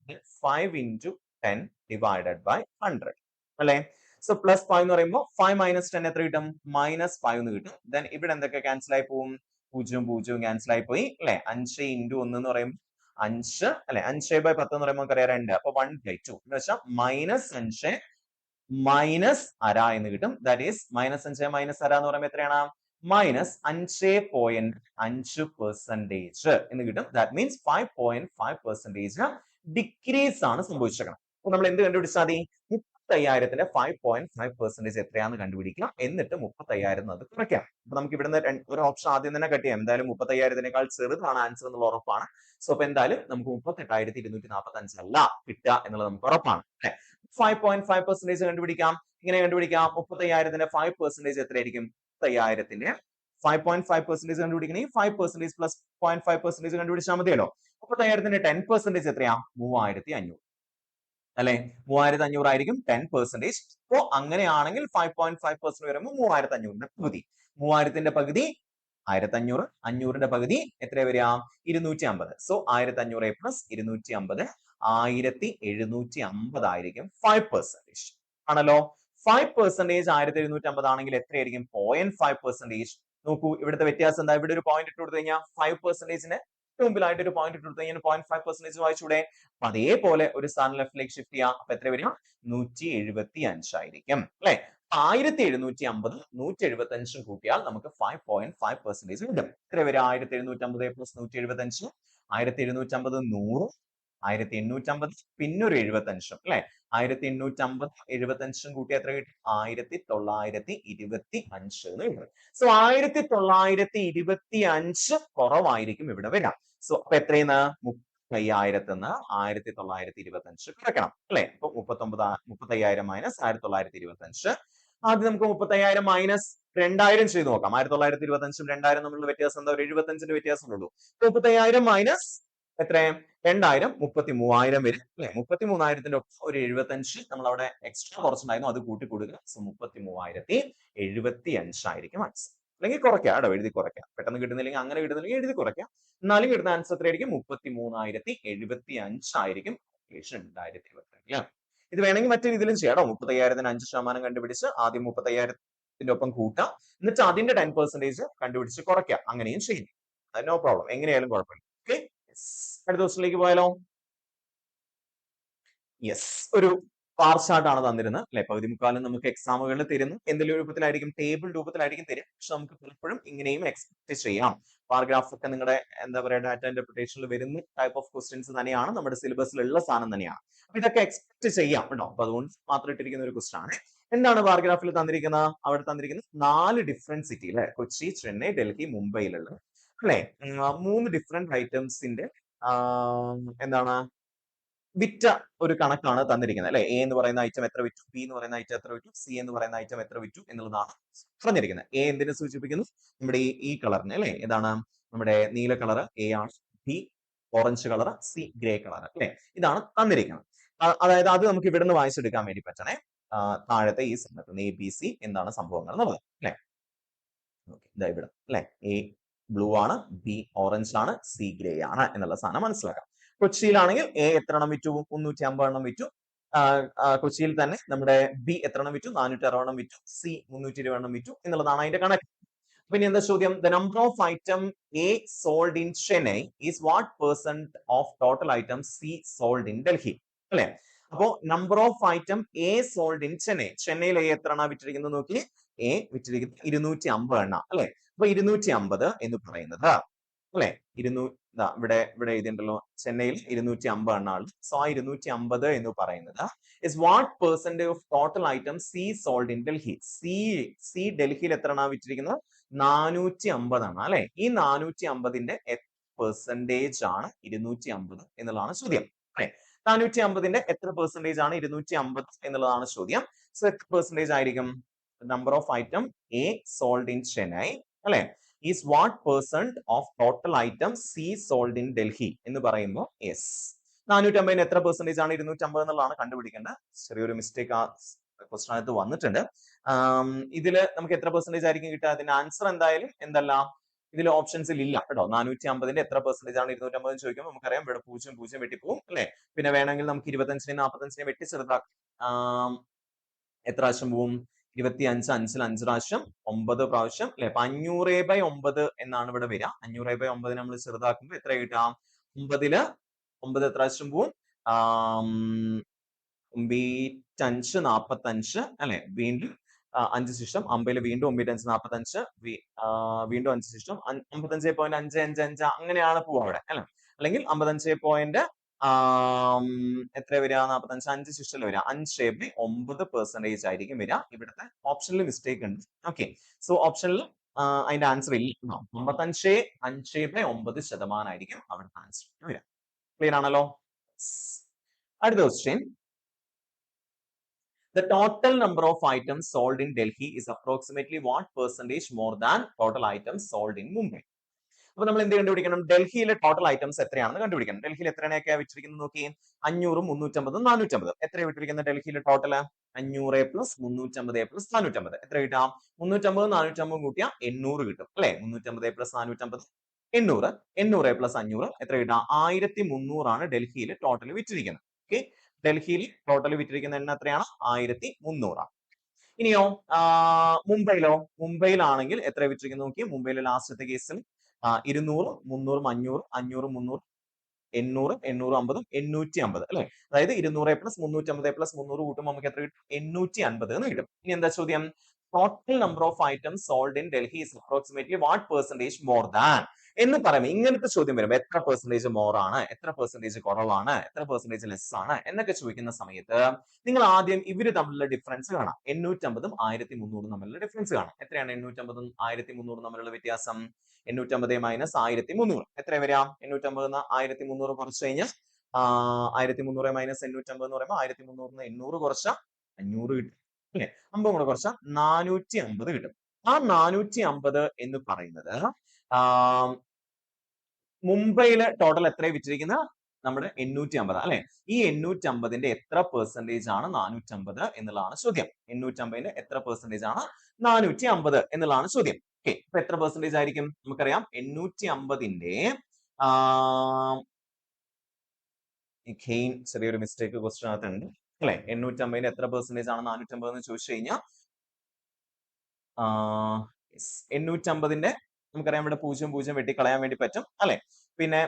5 × 10 ഡിവൈഡഡ് ബൈ 100 അല്ലെ. സോ +5 എന്ന് പറയുമ്പോൾ 5 - 10 എത്ര കിട്ടും, -5 എന്ന് കിട്ടും. ദെൻ ഇവിടെ എന്തൊക്കെ ക്യാൻസൽ ആയി പോകും, 0 0 ക്യാൻസൽ ആയി പോയി അല്ലെ. 5 × 1 എന്ന് പറയുമ്പോൾ 5 അല്ലെ, 5/10 എന്ന് പറയുമ്പോൾ നമുക്കറിയാം 2, അപ്പൊ 1/2 എന്ന് വെച്ചാൽ -5 -1/2 എന്ന് കിട്ടും. ദാറ്റ് ഈസ് -5 -1/2 എന്ന് പറയുമ്പോൾ എത്രയാണ്, -5.5% എന്ന് കിട്ടും. ദാറ്റ് മീൻസ് 5.5% ഡിക്രീസ് ആണ് സംഭവിച്ചേക്കണം. അപ്പൊ നമ്മൾ എന്ത് കണ്ടുപിടിച്ചാൽ മതി, 50,000ത്തിന്റെ 5.5% എത്രയാന്ന് കണ്ടുപിടിക്കുക. എന്നിട്ട് 30,000 അത് കുറയ്ക്കാം. അപ്പൊ നമുക്ക് ഇവിടുന്ന് ഒരു ഓപ്ഷൻ ആദ്യം തന്നെ കട്ട് ചെയ്യാം. എന്തായാലും 30,000-നേക്കാൾ ചെറുതാണ് ആൻസർ എന്നുള്ള ഉറപ്പാണ്. സോ അപ്പൊ എന്തായാലും നമുക്ക് 38,245 അല്ല കിട്ടുക എന്നുള്ളത് നമുക്ക് ഉറപ്പാണ്. 5.5% കണ്ടുപിടിക്കാം. ഇങ്ങനെ കണ്ടുപിടിക്കാം. 30,000ത്തിന്റെ 5% എത്രയായിരിക്കും? 30,000ത്തിന്റെ 5.5% കണ്ടുപിടിക്കണമെങ്കിൽ 5% പ്ലസ് 0.5% കണ്ടുപിടിച്ചാൽ മതിയല്ലോ. 30,000ത്തിന്റെ 10% എത്രയാ? 3,500 അല്ലെ? 3,500 ആയിരിക്കും 10%. അപ്പോ അങ്ങനെയാണെങ്കിൽ 5.5% വരുമ്പോൾ 3,500ന്റെ പകുതി. 3,000ത്തിന്റെ പകുതി 1,500. 500ന്റെ പകുതി എത്ര വരിക? 250. സോ 1,500 പ്ലസ് 250 1,750 ആയിരിക്കും 5% ആണല്ലോ. 5% 1,750 ആണെങ്കിൽ എത്രയായിരിക്കും? 0.5%. നോക്കൂ ഇവിടുത്തെ വ്യത്യാസം എന്താ? ഇവിടെ ഒരു പോയിന്റ് ഇട്ട് കൊടുത്തു കഴിഞ്ഞാൽ 5%-ന് മുമ്പിലായിട്ട് ഒരു പോയിന്റ് ഇട്ട് കൊടുത്തു കഴിഞ്ഞാൽ 0.5% വായിച്ചൂടെ? അപ്പൊ അതേപോലെ ഒരു സ്ഥാനം ലെഫ്റ്റിലേക്ക് ഷിഫ്റ്റ് ചെയ്യാം. അപ്പൊ എത്ര വരും? 175 ആയിരിക്കും അല്ലെ? 1,750 175 കൂട്ടിയാൽ നമുക്ക് 5.5% കിട്ടും. എത്ര വരും? 1,750 പ്ലസ് 175 1,750 100 1,850 പിന്നെ ഒരു 75 അല്ലെ? 1,850 75 കൂട്ടിയാൽ എത്ര കിട്ടും? 1,925 എന്ന് കിട്ടും. സോ 1,925 കുറവായിരിക്കും ഇവിടെ വരാം. സോ അപ്പൊ എത്രയെന്ന്? 30,000-ന്ന് 1,925 കുറയ്ക്കണം അല്ലെ? അപ്പൊ 30,000 മൈനസ് 1,925. ആദ്യം നമുക്ക് 30,000 മൈനസ് 2,000 ചെയ്ത് നോക്കാം. 1,925 2,000 തമ്മിലുള്ള വ്യത്യാസം എന്താ? ഒരു 75ന്റെ വ്യത്യാസമുള്ളൂ. 30,000 മൈനസ് എത്ര? 2,000 33,000 വരും അല്ലെ? 33,000ത്തിന്റെ ഒപ്പം ഒരു 75 നമ്മൾ അവിടെ എക്സ്ട്രാ കുറച്ചുണ്ടായിരുന്നു, അത് കൂട്ടി കൊടുക്കുക. സോ 33,075 ആയിരിക്കും ആൻസർ. അല്ലെങ്കിൽ കുറയ്ക്കാം കേട്ടോ, എഴുതി കുറയ്ക്കാം. പെട്ടെന്ന് കിട്ടുന്നില്ലെങ്കിൽ അങ്ങനെ കിട്ടുന്നില്ലെങ്കിൽ എഴുതി കുറയ്ക്കാം. എന്നാലും കിട്ടുന്ന ആൻസർ എത്രയായിരിക്കും? 33,075 ആയിരിക്കും 2022. ഇത് വേണമെങ്കിൽ മറ്റു രീതിയിലും ചെയ്യാം കേട്ടോ. 30,000-ന് 5% കണ്ടുപിടിച്ച് ആദ്യം 30,000ത്തിന്റെ ഒപ്പം കൂട്ടാം, എന്നിട്ട് അതിന്റെ 10% കണ്ടുപിടിച്ച് കുറയ്ക്കാം. അങ്ങനെയും ചെയ്യും. നോ പ്രോബ്ലം, എങ്ങനെയായാലും കുഴപ്പമില്ല. ഓക്കെ, അടുത്ത ദിവസത്തിലേക്ക് പോയാലോ? യെസ്, ഒരു ബാർ ചാർട്ട് ആണ് തന്നിരുന്നത് അല്ലെ? പകുതി മുക്കാലും നമുക്ക് എക്സാമുകളിൽ തരുന്നു എന്തെങ്കിലും രൂപത്തിലായിരിക്കും, ടേബിൾ രൂപത്തിലായിരിക്കും തരും. പക്ഷെ നമുക്ക് പലപ്പോഴും ഇങ്ങനെയും എക്സ്പെക്ട് ചെയ്യാം. പാരഗ്രാഫ് ഒക്കെ നിങ്ങളുടെ എന്താ പറയുക ഡാറ്റ ഇന്റർപ്രിട്ടേഷനിൽ വരുന്ന ടൈപ്പ് ഓഫ് ക്വസ്റ്റ്യൻസ് തന്നെയാണ്, നമ്മുടെ സിലബസിലുള്ള സാധനം തന്നെയാണ്. അപ്പൊ ഇതൊക്കെ എക്സ്പെക്ട് ചെയ്യാം കേട്ടോ. അപ്പൊ അതുകൊണ്ട് മാത്രം ഇട്ടിരിക്കുന്ന ഒരു ക്വസ്റ്റൻ ആണ്. എന്താണ് പാരഗ്രാഫിൽ തന്നിരിക്കുന്നത്? അവിടെ തന്നിരിക്കുന്നത് 4 ഡിഫറെന്റ് സിറ്റി അല്ലെ? കൊച്ചി, ചെന്നൈ, ഡൽഹി, മുംബൈയിലുള്ള അല്ലെ 3 ഡിഫറെന്റ് ഐറ്റംസിന്റെ എന്താണ് വിറ്റ ഒരു കണക്കാണ് തന്നിരിക്കുന്നത് അല്ലെ? എ എന്ന് പറയുന്ന ഐറ്റം എത്ര വിറ്റു, ബി എന്ന് പറയുന്ന ഐറ്റം എത്ര വിറ്റു, സി എന്ന് പറയുന്ന ഐറ്റം എത്ര വിറ്റു എന്നുള്ളതാണ് പറഞ്ഞിരിക്കുന്നത്. എ എന്തിനെ സൂചിപ്പിക്കുന്നു? നമ്മുടെ ഈ കളറിന് അല്ലെ? ഏതാണ്? നമ്മുടെ നീല കളർ എ ആണ്, B orange colour, C grey colour അല്ലെ? ഇതാണ് തന്നിരിക്കുന്നത്. അതായത് അത് നമുക്ക് ഇവിടുന്ന് വായിച്ചെടുക്കാൻ വേണ്ടി പറ്റണേ. താഴത്തെ ഈ സംഭവത്തിൽ എ ബി സി എന്താണ് സംഭവങ്ങൾ എന്നുള്ളത് അല്ലെ? ഇതാ ഇവിടെ അല്ലെ? എ ബ്ലൂ ആണ്, ബി ഓറഞ്ച് ആണ്, സി ഗ്രേ ആണ് എന്നുള്ള സാധനം മനസ്സിലാക്കാം. കൊച്ചിയിലാണെങ്കിൽ എ എത്ര എണ്ണം വിറ്റു? 350 എണ്ണം വിറ്റു. കൊച്ചിയിൽ തന്നെ നമ്മുടെ ബി എത്ര എണ്ണം വിറ്റു? 460 എണ്ണം വിറ്റു. സി 320 എണ്ണം വിറ്റു എന്നുള്ളതാണ് അതിന്റെ കണക്ക്. പിന്നെ എന്താ ചോദ്യം? The number of item A sold in Chennai is what % of total item C sold in Delhi അല്ലെ? അപ്പോ number of item A sold in Chennai, ചെന്നൈയിൽ എ എത്ര എണ്ണ വിറ്റിരിക്കുന്നത് നോക്കി? എ വിറ്റിരിക്കുന്നത് 250 എണ്ണ അല്ലെ? അപ്പൊ 250 എന്ന് പറയുന്നത് അല്ലെ? ഇവിടെ എഴുതിയിട്ടുണ്ടല്ലോ, ചെന്നൈയിൽ 250 എണ്ണാണ്. സോ ആ 250 എന്ന് പറയുന്നത് is what % of total item C sold in Delhi. C ഡൽഹിയിൽ എത്ര എണ്ണ വിറ്റിരിക്കുന്നത്? 450 ആണ് അല്ലെ? ഈ 450ന്റെ പെർസെന്റേജ് ആണ് 250 എന്നുള്ളതാണ് ചോദ്യം അല്ലെ? 450ന്റെ എത്ര പെർസെന്റേജ് ആണ് 250 എന്നുള്ളതാണ് ചോദ്യം. സോ എത്ര പെർസെന്റേജ് ആയിരിക്കും? Number of item A sold in Chennai അല്ലെ is what % of total item C sold in Delhi എന്ന് പറയുമ്പോൾ യെസ്, 450ന് എത്ര പെർസെന്റേജ് ആണ് 250 എന്നുള്ളതാണ് കണ്ടുപിടിക്കേണ്ടത്. ചെറിയൊരു മിസ്റ്റേക്ക് ആ ക്വസ്റ്റനകത്ത് വന്നിട്ടുണ്ട്. ഇതില് നമുക്ക് എത്ര പെർസെന്റേജ് ആയിരിക്കും കിട്ടുക? അതിന്റെ ആൻസർ എന്തായാലും എന്തല്ല, ഇതിൽ ഓപ്ഷൻസിൽ ഇല്ല കേട്ടോ. 450ന്റെ എത്ര പെർസെന്റേജ് ആണ് 250 എന്ന് ചോദിക്കുമ്പോൾ നമുക്കറിയാം ഇവിടെ 0 വെട്ടിപ്പോവും അല്ലെ? പിന്നെ വേണമെങ്കിൽ നമുക്ക് 25നെയും 45നെയും വെട്ടി ചെറുതാക്കാം. എത്ര പ്രാവശ്യം പോവും? 25 5ൽ 5 പ്രാവശ്യം 9 പ്രാവശ്യം അല്ലെ? അപ്പൊ 500/9 എന്നാണ് ഇവിടെ വരിക. 500/9 നമ്മൾ ചെറുതാക്കുമ്പോൾ എത്ര കിട്ടാം? 9ല് 9 എത്ര പ്രാവശ്യം പോവും? 5 45 അല്ലെ? വീണ്ടും 5 ശിഷ്ടം 50ല് വീണ്ടും 5 45 വീണ്ടും 5 ശിഷ്ടം 55.555 അങ്ങനെയാണ് പോവുക അവിടെ അല്ലെ? അല്ലെങ്കിൽ 55. എത്ര വരിക 45 5 ശിഷ്ടൽ വരിക 5/9% ആയിരിക്കും വരിക. ഇവിടുത്തെ ഓപ്ഷനിൽ മിസ്റ്റേക്ക് ഉണ്ട്. ഓക്കെ, സോ ഓപ്ഷനിൽ അതിന്റെ ആൻസർ ഇല്ല. 55/9% ആയിരിക്കും അവിടുത്തെ ആൻസർ വരിക. ക്ലിയർ ആണല്ലോ? അടുത്ത question. The total number of items sold in Delhi is approximately what percentage more than total items sold in Mumbai? അപ്പൊ നമ്മൾ എന്ത് കണ്ടുപിടിക്കണം? ഡൽഹിയിലെ ടോട്ടൽ ഐറ്റംസ് എത്രയാണെന്ന് കണ്ടുപിടിക്കണം. ഡൽഹിയിൽ എത്രയൊക്കെയാ വിറ്റിരിക്കുന്നത് നോക്കി. 500, 350, 450. എത്ര വിറ്റിരിക്കുന്നത് ഡൽഹിയിലെ ടോട്ടൽ? 500 പ്ലസ് 350 പ്ലസ് 450 എത്ര കിട്ടാം? 350 450 കൂട്ടിയാൽ 800 കിട്ടും അല്ലെ? 350 പ്ലസ് 450 800. 800 പ്ലസ് 500 എത്ര കിട്ടാം? 1300 ആണ് ഡൽഹിയിൽ ടോട്ടൽ വിറ്റിരിക്കുന്നത്. ഓക്കെ, ഡൽഹിയിൽ ടോട്ടൽ വിറ്റിരിക്കുന്ന എണ്ണ എത്രയാണ്? 1300 ആണ്. ഇനിയോ മുംബൈയിലോ? മുംബൈയിലാണെങ്കിൽ എത്ര വിറ്റിരിക്കുന്നു നോക്കി. മുംബൈയിലെ ലാസ്റ്റത്തെ കേസിൽ 200, 300, 500, 500, 300, 800, 850, 850 അല്ലെ? അതായത് 200 പ്ലസ് 350 പ്ലസ് 300 കൂട്ടുമ്പോൾ നമുക്ക് എത്ര കിട്ടും? 850 എന്ന് കിട്ടും. ഇനി എന്താ ചോദ്യം? Total number of items sold in Delhi is approximately what percentage more than എന്ന് പറയുമ്പോൾ ഇങ്ങനത്തെ ചോദ്യം വരുമ്പോൾ എത്ര പെർസെന്റേജ് മോർ ആണ്, എത്ര പെർസെന്റേജ് കുറവാണ്, എത്ര പെർസെന്റേജ് ലെസ് ആണ് എന്നൊക്കെ ചോദിക്കുന്ന സമയത്ത് നിങ്ങൾ ആദ്യം ഇവര് തമ്മിലുള്ള ഡിഫറൻസ് കാണാം. 850ഉം 1300 തമ്മിലുള്ള ഡിഫറൻസ് കാണാം. എത്രയാണ് 850ഉം 1300 തമ്മിലുള്ള വ്യത്യാസം? 850 മൈനസ് 1300 എത്ര വരാം? 850 1300 കുറച്ച് കഴിഞ്ഞാൽ 1300 മൈനസ് 850 എന്ന് പറയുമ്പോൾ 1300 800 കുറച്ച 500 കിട്ടും അല്ലെ? 50 കൂടെ കുറച്ച 450 കിട്ടും. ആ 450 എന്ന് പറയുന്നത് മുംബൈയിലെ ടോട്ടൽ എത്രയാണ് വിറ്റിരിക്കുന്നത്? നമ്മുടെ 850 അല്ലെ? ഈ 850ന്റെ എത്ര പെർസെന്റേജ് ആണ് 450 എന്നുള്ളതാണ് ചോദ്യം. 850ന്റെ എത്ര പെർസെന്റേജ് ആണ് 450 എന്നുള്ളതാണ് ചോദ്യം. ഓക്കെ, അപ്പൊ എത്ര പെർസെന്റേജ് ആയിരിക്കും? നമുക്കറിയാം 850ന്റെ ചെറിയൊരു മിസ്റ്റേക്ക് ക്വസ്റ്റ്യൻ അകത്തുണ്ട് അല്ലെ? 850ന്റെ എത്ര പെർസെന്റേജ് ആണ് 450 എന്ന് ചോദിച്ചു കഴിഞ്ഞാൽ 850ന്റെ നമുക്കറിയാം ഇവിടെ 0 വെട്ടിക്കളയാൻ വേണ്ടി പറ്റും അല്ലെ? പിന്നെ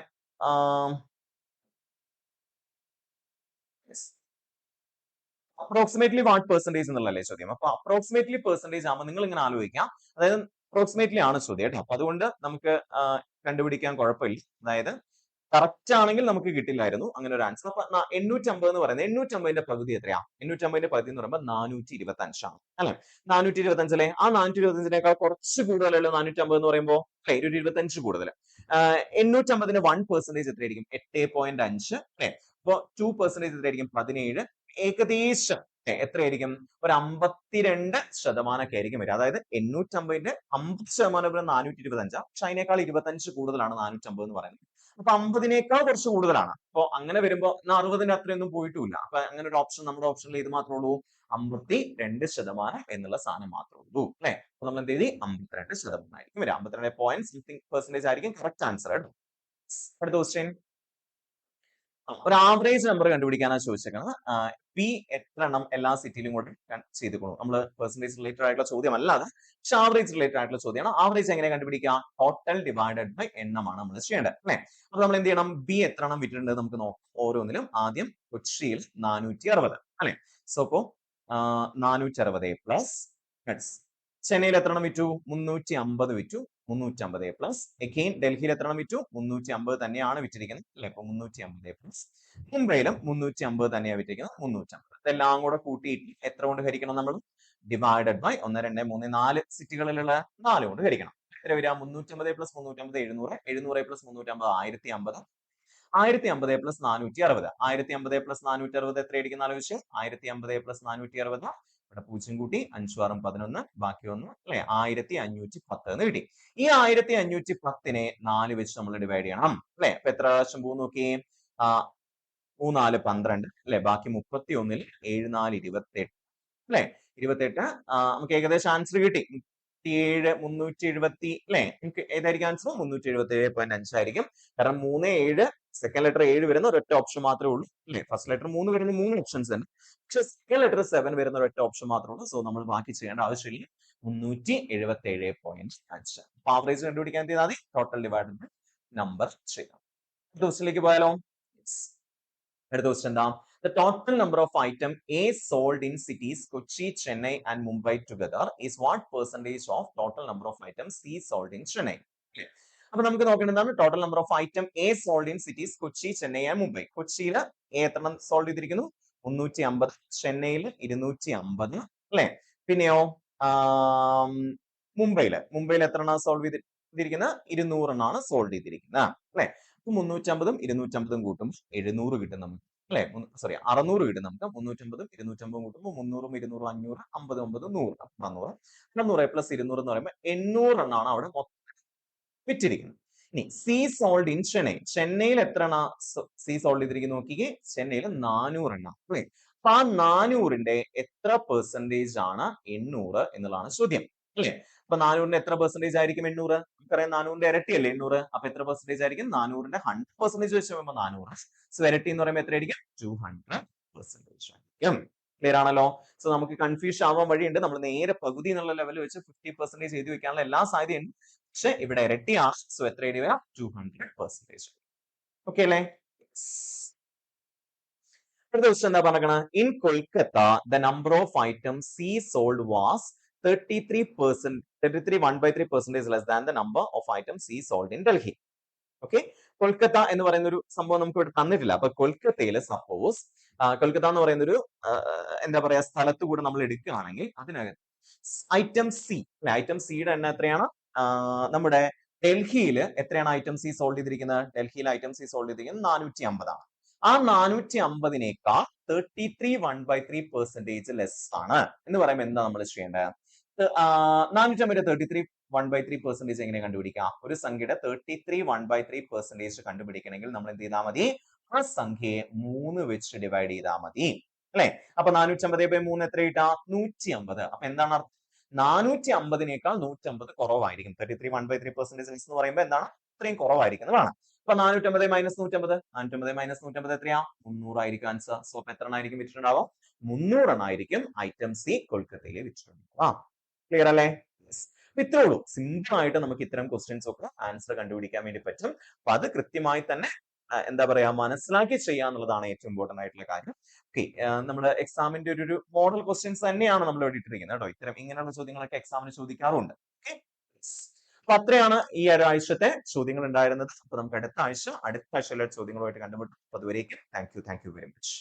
അപ്രോക്സിമേറ്റ്ലി വാട്ട് പെർസെന്റേജ് എന്നുള്ളതല്ലേ ചോദ്യം. അപ്പൊ അപ്രോക്സിമേറ്റ്ലി പെർസെന്റേജ് ആകുമ്പോൾ നിങ്ങൾ ഇങ്ങനെ ആലോചിക്കാം, അതായത് അപ്രോക്സിമേറ്റ്ലി ആണ് ചോദ്യം കേട്ടോ. അപ്പൊ അതുകൊണ്ട് നമുക്ക് കണ്ടുപിടിക്കാൻ കുഴപ്പമില്ല. അതായത് കറക്റ്റ് ആണെങ്കിൽ നമുക്ക് കിട്ടില്ലായിരുന്നു അങ്ങനെ ഒരു ആൻസർ. അപ്പൊ 850 എന്ന് പറയുന്നത് 850ന്റെ പകുതി എത്രയാ? 850ന്റെ പകുതി എന്ന് പറയുമ്പോൾ 425 ആണ് അല്ലെ? 425 അല്ലെ? ആ 425നേക്കാൾ കുറച്ച് കൂടുതലല്ലോ 450 എന്ന് പറയുമ്പോൾ അല്ലെ? ഒരു 25 കൂടുതൽ. 850ന്റെ 1% എത്രയായിരിക്കും? 8.5 അല്ലെ? അപ്പൊ 2% എത്രയായിരിക്കും? 17. ഏകദേശം എത്രയായിരിക്കും? ഒരു 52% ഒക്കെ ആയിരിക്കും വരിക. അതായത് 850ന്റെ 50% 425. പക്ഷെ അതിനേക്കാൾ 25 കൂടുതലാണ് 450 എന്ന് പറയുന്നത്. അപ്പൊ 50നേക്കാൾ കുറച്ച് കൂടുതലാണ്. അപ്പൊ അങ്ങനെ വരുമ്പോ 60ന്റെ അത്രയൊന്നും പോയിട്ടുമില്ല. അപ്പൊ അങ്ങനെ ഒരു ഓപ്ഷൻ നമ്മുടെ ഓപ്ഷനിൽ ഇത് മാത്രമേ ഉള്ളൂ, 52% എന്നുള്ള സാധനം മാത്രമേ ഉള്ളൂ അല്ലെ? അപ്പൊ നമ്മൾ എന്ത് എഴുതി? 52% ആയിരിക്കും വരിക. 52.something% ആയിരിക്കും കറക്റ്റ് ആൻസർ കേട്ടോ. അടുത്ത ക്വസ്റ്റ്യൻ. ഒരു ആവറേജ് നമ്പർ കണ്ടുപിടിക്കാനാണ് ചോദിച്ചേക്കുന്നത്. പി എത്ര എണ്ണം എല്ലാ സിറ്റിയിലും കൂടെ ചെയ്തുകൊള്ളു. നമ്മൾ പെർസെന്റേജ് റിലേറ്റഡ് ആയിട്ടുള്ള ചോദ്യം അല്ലാതെ പക്ഷെ ആവറേജ് റിലേറ്റഡ് ആയിട്ടുള്ള ചോദ്യമാണ്. ആവറേജ് എങ്ങനെ കണ്ടുപിടിക്കുക? ടോട്ടൽ ഡിവൈഡഡ് ബൈ എണ്ണമാണ് നമ്മൾ ചെയ്യേണ്ടത് അല്ലെ? അപ്പൊ നമ്മൾ എന്ത് ചെയ്യണം? ബി എത്ര എണ്ണം വിറ്റിട്ടുണ്ട് നമുക്ക് നോക്കാം. ഓരോന്നിലും ആദ്യം കൊച്ചിയിൽ 460 അല്ലെ? സോ അപ്പോ 460 പ്ലസ് ചെന്നൈയിൽ എത്ര എണ്ണം വിറ്റു? 350 വിറ്റു. 350 പ്ലസ് അഗെയിൻ ഡൽഹിയിൽ എത്ര എണ്ണം വിറ്റു? 350 തന്നെയാണ് വിറ്റിരിക്കുന്നത് അല്ലെ? അപ്പൊ 350 പ്ലസ് മുംബൈയിലും 350 തന്നെയാണ് വിറ്റിരിക്കുന്നത്. 350 ഇതെല്ലാം കൂടെ കൂട്ടിയിട്ട് എത്ര കൊണ്ട് ഹരിക്കണം? നമ്മൾ ഡിവൈഡഡ് ബൈ 1 2 3 4 സിറ്റികളിലുള്ള 4 കൊണ്ട് ഹരിക്കണം. എത്ര വരിക? 350 പ്ലസ് 350 700. 700 പ്ലസ് 350 1050. 1050 പ്ലസ് 460. 1050 പ്ലസ് 460 എത്രയായിരിക്കും ആലോചിച്ച്? 1050 പ്ലസ് 460 ഇവിടെ 0 കൂട്ടി 5 6 11 ബാക്കി 1 അല്ലെ? 1510 എന്ന് കിട്ടി. ഈ 1510നെ 4 വെച്ച് നമ്മൾ ഡിവൈഡ് ചെയ്യണം അല്ലെ? അപ്പൊ എത്ര പ്രാവശ്യം പോകും നോക്കി? 3 4 12 അല്ലെ? ബാക്കി 31ൽ 7 4 28 അല്ലെ? 28 നമുക്ക് ഏകദേശം ആൻസർ കിട്ടി. 7 370 അല്ലെ? നമുക്ക് ഏതായിരിക്കും ആൻസർ? 377.5 ആയിരിക്കും. കാരണം 3 7 സെക്കൻഡ് ലെറ്റർ 7 വരുന്ന ഒരൊറ്റ ഓപ്ഷൻ മാത്രമേ ഉള്ളൂ അല്ലെ? ഫസ്റ്റ് ലെറ്റർ 3 വരുന്ന 3 ഓപ്ഷൻസ് തന്നെ. പക്ഷെ സെക്കൻഡ് ലെറ്റർ 7 വരുന്ന ഒരൊറ്റ ഓപ്ഷൻ മാത്രമേ ഉള്ളൂ. സോ നമ്മൾ ബാക്കി ചെയ്യേണ്ട ആവശ്യമില്ല. 377.5. അപ്പൊ ആവറേജ് കണ്ടുപിടിക്കാൻ എന്ത് ചെയ്താൽ മതി? ടോട്ടൽ ഡിവൈഡഡ് ബൈ നമ്പർ ചെയ്യാം. ക്വസ്റ്റ്യനിലേക്ക് പോയാലോ? അടുത്ത ക്വസ്റ്റ്യൻ എന്താ? The total number of item A sold in cities Kochi, Chennai and Mumbai together is what percentage of total number of items C sold in Chennai? അപ്പൊ നമുക്ക് നോക്കേണ്ടത് എന്താണ് total number of item A sold in cities Kochi, Chennai and Mumbai. കൊച്ചിയിൽ എത്രണ്ണം സോൾവ് ചെയ്തിരിക്കുന്നു? 350. ചെന്നൈയിൽ 250 അല്ലെ? പിന്നെയോ മുംബൈയിൽ എത്രണ്ണം സോൾവ് ചെയ്തിരിക്കുന്നത്? 200 എണ്ണമാണ് സോൾവ് ചെയ്തിരിക്കുന്നത് അല്ലെ? 350ഉം 250ഉം കൂട്ടും 700 കിട്ടും നമുക്ക് അല്ലെ? സോറി 600 കിട്ടും നമുക്ക്. 350ഉം 250ഉം കൂട്ടുമ്പോൾ 300ഉം 200ഉം 500 50 9 100 400 400 പ്ലസ് 200 എന്ന് പറയുമ്പോൾ 800 എണ്ണമാണ് അവിടെ മൊത്തം വിറ്റിരിക്കുന്നത്. ഇനി സി സോൾഡ് ഇൻ ചെന്നൈ. ചെന്നൈയിൽ എത്ര എണ്ണ സി സോൾഡ് ചെയ്തിരിക്കുന്നു നോക്കിക്കേ. ചെന്നൈയിൽ 400 എണ്ണ അല്ലേ? അപ്പൊ ആ 400ന്റെ എത്ര പെർസെന്റേജ് ആണ് 800 എന്നുള്ളതാണ് ചോദ്യം അല്ലേ? അപ്പൊ 400ന്റെ എത്ര പെർസെന്റേജ് ആയിരിക്കും 800? നമുക്കറിയാം 400ന്റെ ഇരട്ടിയല്ലേ 800. അപ്പൊ എത്ര പെർസെന്റേജ് ആയിരിക്കും? 400ന്റെ 100% വെച്ച് നോക്കുമ്പോൾ 400. സോ ഇരട്ടി എന്ന് പറയുമ്പോൾ എത്രയായിരിക്കും? 200% ആയിരിക്കും. ക്ലിയർ ആണല്ലോ? സോ നമുക്ക് കൺഫ്യൂഷൻ ആവാൻ വഴിയുണ്ട്. നമ്മൾ നേരെ പകുതി എന്നുള്ള ലെവൽ വെച്ച് 50% എഴുതി വെക്കാനുള്ള എല്ലാ സാധ്യതയുണ്ട്. പക്ഷെ ഇവിടെ ഇരട്ടിയാണ്. സോ എത്ര എഴുതി വരാം? 200%. ഓക്കെ അല്ലേ? അടുത്ത ക്വസ്റ്റ്യൻ എന്താ പറഞ്ഞത്? In Kolkata the number of items C sold was 33 1/3% less than the number of items C sold in Delhi. Okay, Kolkata എന്ന് പറയുന്ന ഒരു സംഭവം നമുക്ക് ഇവിടെ തന്നിട്ടില്ല. അപ്പൊ കൊൽക്കത്തയിൽ സപ്പോസ് കൊൽക്കത്ത എന്ന് പറയുന്ന ഒരു എന്താ പറയാ സ്ഥലത്ത് കൂടെ നമ്മൾ എടുക്കുകയാണെങ്കിൽ അതിനകത്ത് ഐറ്റം സി അല്ലെ, ഐറ്റം സിയുടെ എണ്ണം എത്രയാണ്? നമ്മുടെ ഡൽഹിയിൽ എത്രയാണ് ഐറ്റം സി സോൾവ് ചെയ്തിരിക്കുന്നത്? ഡൽഹിയിൽ ഐറ്റം സി സോൾവ് ചെയ്തിരിക്കുന്നത് 450 ആണ്. ആ 450നേക്കാൾ 33 1/3% ലെസ് ആണ് എന്ന് പറയുമ്പോൾ എന്താ നമ്മൾ ചെയ്യേണ്ടത്? 450 33 1/3% എങ്ങനെ കണ്ടുപിടിക്കാം? ഒരു സംഖ്യയുടെ 33 1/3% കണ്ടുപിടിക്കണമെങ്കിൽ നമ്മൾ എന്ത് ചെയ്താൽ മതി? ആ സംഖ്യയെ 3 വെച്ച് ഡിവൈഡ് ചെയ്താൽ മതി അല്ലെ? അപ്പൊ 450/3 എത്ര കിട്ടാ? 150. അപ്പൊ എന്താണ് അർത്ഥം? 450നേക്കാൾ 150 കുറവായിരിക്കും. 33 1/3% എന്ന് പറയുമ്പോൾ എന്താണ്? ഇത്രയും കുറവായിരിക്കുന്നതാണ്. അപ്പൊ 450 മൈനസ് 150, 450 മൈനസ് 150 എത്രയാ? 300 ആയിരിക്കും ആൻസർ. സോ അപ്പൊ എത്ര എണ്ണമായിരിക്കും വിറ്റിട്ടുണ്ടാവും? 300 എണ്ണമായിരിക്കും ഐറ്റം സി കൊൽക്കത്തയിൽ വിറ്റിട്ടുണ്ടാവും. ക്ലിയർ അല്ലേ? അപ്പൊ ഇത്രേ ഉള്ളൂ. സിമ്പിൾ ആയിട്ട് നമുക്ക് ഇത്തരം ക്വസ്റ്റ്യൻസ് ഒക്കെ ആൻസർ കണ്ടുപിടിക്കാൻ വേണ്ടി പറ്റും. അപ്പൊ അത് കൃത്യമായി തന്നെ എന്താ പറയാ മനസ്സിലാക്കി ചെയ്യുക എന്നുള്ളതാണ് ഏറ്റവും ഇമ്പോർട്ടന്റ് ആയിട്ടുള്ള കാര്യം. ഓക്കെ, നമ്മുടെ എക്സാമിന്റെ ഒരു മോഡൽ ക്വസ്റ്റ്യൻസ് തന്നെയാണ് നമ്മൾ ഇവിടെ ഇട്ടിരിക്കുന്നത് കേട്ടോ. ഇത്തരം ഇങ്ങനെയുള്ള ചോദ്യങ്ങളൊക്കെ എക്സാമിന് ചോദിക്കാറുണ്ട്. ഓക്കെ, അപ്പൊ അത്രയാണ് ഈ ഒരാഴ്ചത്തെ ചോദ്യങ്ങൾ ഉണ്ടായിരുന്നത്. അപ്പൊ നമുക്ക് അടുത്ത ആഴ്ചയിലെ ചോദ്യങ്ങളുമായിട്ട് കണ്ടുമുട്ടും. അതുവരേക്കും താങ്ക് യു വെരി മച്ച്.